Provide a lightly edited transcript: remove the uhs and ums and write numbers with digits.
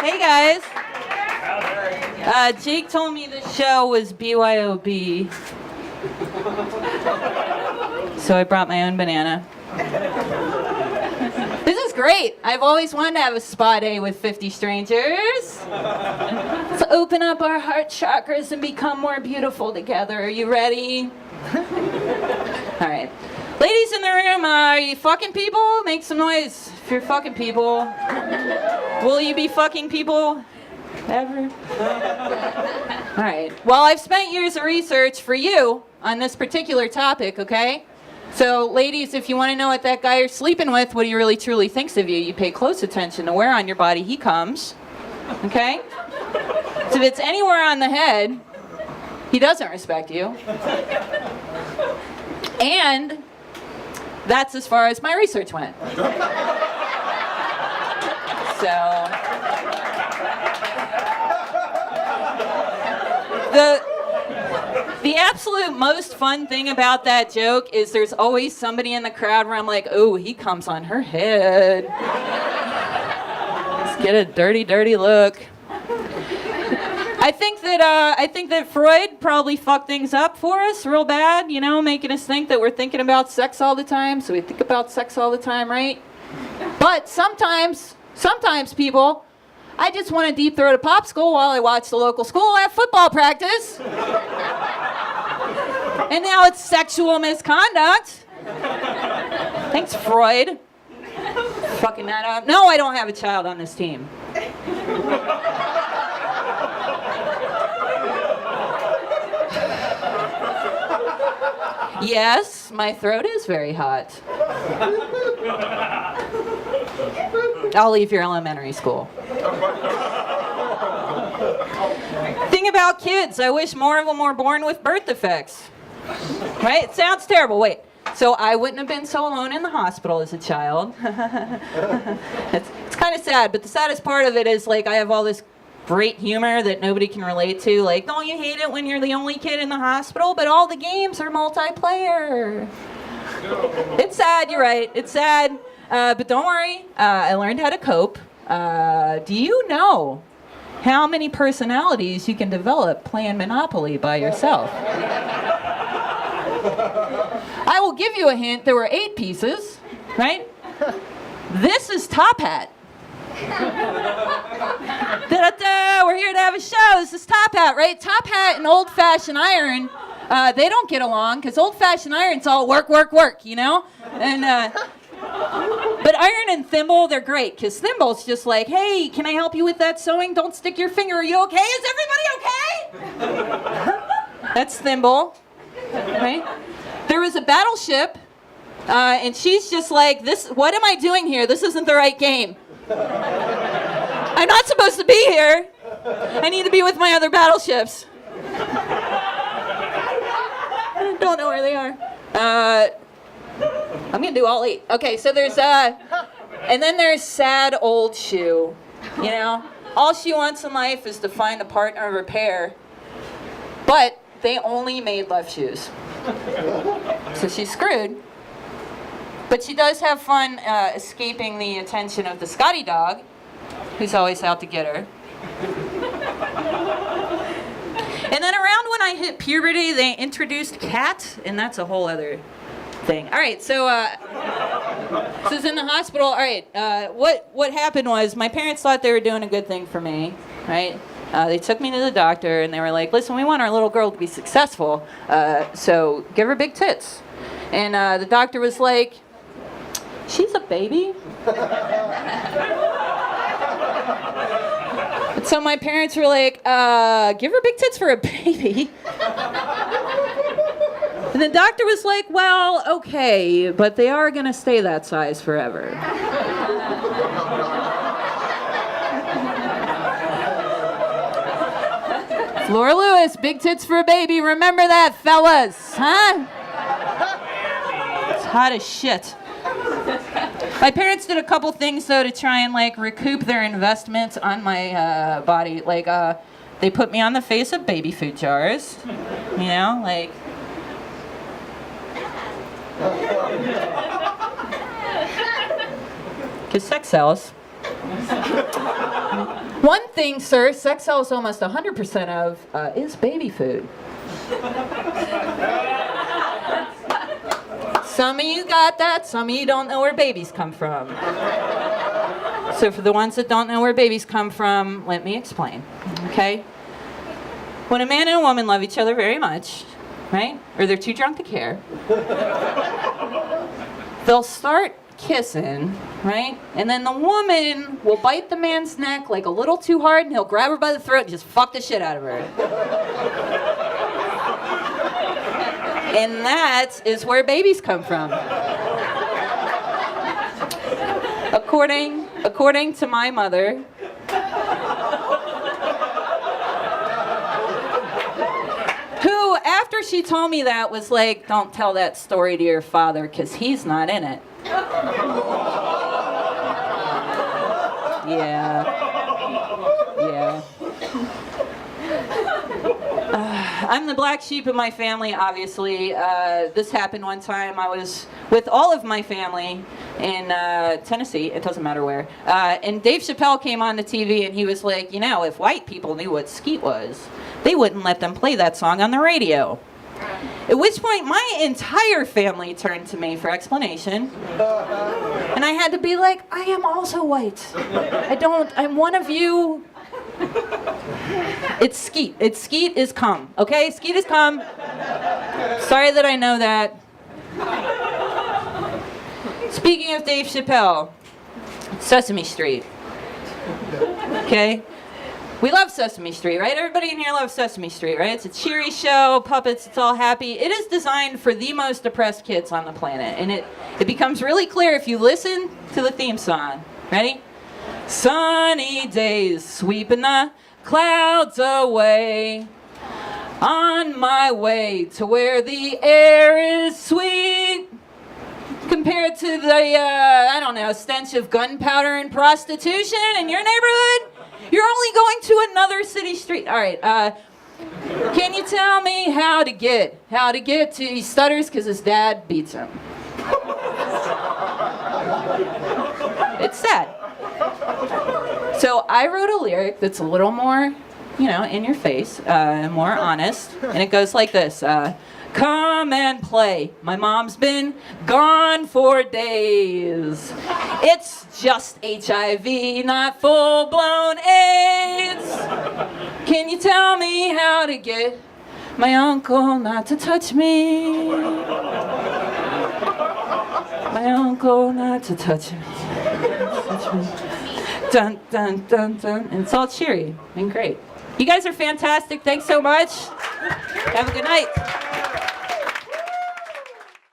Hey guys. Jake told me the show was BYOB. So I brought my own banana. This is great. I've always wanted to have a spa day with 50 strangers. Let's open up our heart chakras and become more beautiful together. Are you ready? All right. Ladies in the room, are you fucking people? Make some noise if you're fucking people. Will you be fucking people ever? All right. Well, I've spent years of research for you on this particular topic, okay? So, ladies, if you want to know what that guy you're sleeping with, what he really truly thinks of you, you pay close attention to where on your body he comes, okay? So if it's anywhere on the head, he doesn't respect you. And that's as far as my research went. So, the absolute most fun thing about that joke is there's always somebody in the crowd where I'm like, oh, he comes on her head. Let's get a dirty, dirty look. I think that Freud probably fucked things up for us real bad, you know, making us think that we're thinking about sex all the time, so we think about sex all the time, right? But sometimes people, I just want to deep throat a popsicle while I watch the local school have football practice. And now it's sexual misconduct. Thanks, Freud. Fucking that up. No, I don't have a child on this team. Yes, my throat is very hot. I'll leave your elementary school. Thing about kids, I wish more of them were born with birth defects. Right? It sounds terrible. Wait. So I wouldn't have been so alone in the hospital as a child. It's kind of sad, but the saddest part of it is, like, I have all this great humor that nobody can relate to. Like, don't you hate it when you're the only kid in the hospital, but all the games are multiplayer? It's sad, you're right. It's sad, but don't worry. I learned how to cope. Do you know how many personalities you can develop playing Monopoly by yourself? I will give you a hint. There were 8 pieces, right? This is Top Hat. Da-da-da, we're here to have a show. This is Top Hat, right? Top Hat and Old Fashioned Iron, they don't get along because Old Fashioned Iron's all work, work, work, you know? And but Iron and Thimble, they're great because Thimble's just like, hey, can I help you with that sewing? Don't stick your finger. Are you okay? Is everybody okay? That's Thimble, right? There was a battleship, and she's just like, this. What am I doing here? This isn't the right game. I'm not supposed to be here. I need to be with my other battleships. I don't know where they are. I'm gonna do all 8. Okay, so there's and then there's sad old Shoe. You know, all she wants in life is to find a partner of her pair. But they only made left shoes, so she's screwed. But she does have fun escaping the attention of the Scotty dog, who's always out to get her. And then around when I hit puberty, they introduced Cat, and that's a whole other thing. All right, so this is in the hospital. All right, what happened was my parents thought they were doing a good thing for me, right? They took me to the doctor, and they were like, listen, we want our little girl to be successful, so give her big tits. And the doctor was like, she's a baby. So my parents were like, give her big tits for a baby. And the doctor was like, well, okay, but they are going to stay that size forever. Laura Lewis, big tits for a baby. Remember that, fellas, huh? It's hot as shit. My parents did a couple things, though, to try and, like, recoup their investment on my body. Like, they put me on the face of baby food jars, you know, like. Because sex sells. One thing, sir, sex sells almost 100% of is baby food. Some of you got that, some of you don't know where babies come from. So for the ones that don't know where babies come from, let me explain, okay? When a man and a woman love each other very much, right, or they're too drunk to care, they'll start kissing, right? And then the woman will bite the man's neck like a little too hard, and he'll grab her by the throat and just fuck the shit out of her. And that is where babies come from. According to my mother, who, after she told me that, was like, don't tell that story to your father because he's not in it. Yeah. I'm the black sheep of my family, obviously. This happened one time. I was with all of my family in Tennessee, it doesn't matter where, and Dave Chappelle came on the TV and he was like, you know, if white people knew what skeet was, they wouldn't let them play that song on the radio. At which point my entire family turned to me for explanation. And I had to be like, I am also white. I'm one of you. It's skeet. Skeet is cum, okay? Skeet is cum. Sorry that I know that. Speaking of Dave Chappelle, Sesame Street. Okay? We love Sesame Street, right? Everybody in here loves Sesame Street, right? It's a cheery show, puppets, it's all happy. It is designed for the most depressed kids on the planet. And it becomes really clear if you listen to the theme song. Ready? Sunny days sweeping the clouds away, on my way to where the air is sweet, compared to the, stench of gunpowder and prostitution in your neighborhood. You're only going to another city street. All right, can you tell me how to get to, he stutters because his dad beats him. It's sad. So I wrote a lyric that's a little more, in your face, more honest, and it goes like this. Come and play. My mom's been gone for days. It's just HIV, not full-blown AIDS. Can you tell me how to get my uncle not to touch me? My uncle not to touch me. Dun, dun, dun, dun. And it's all cheery and great. You guys are fantastic. Thanks so much. Have a good night.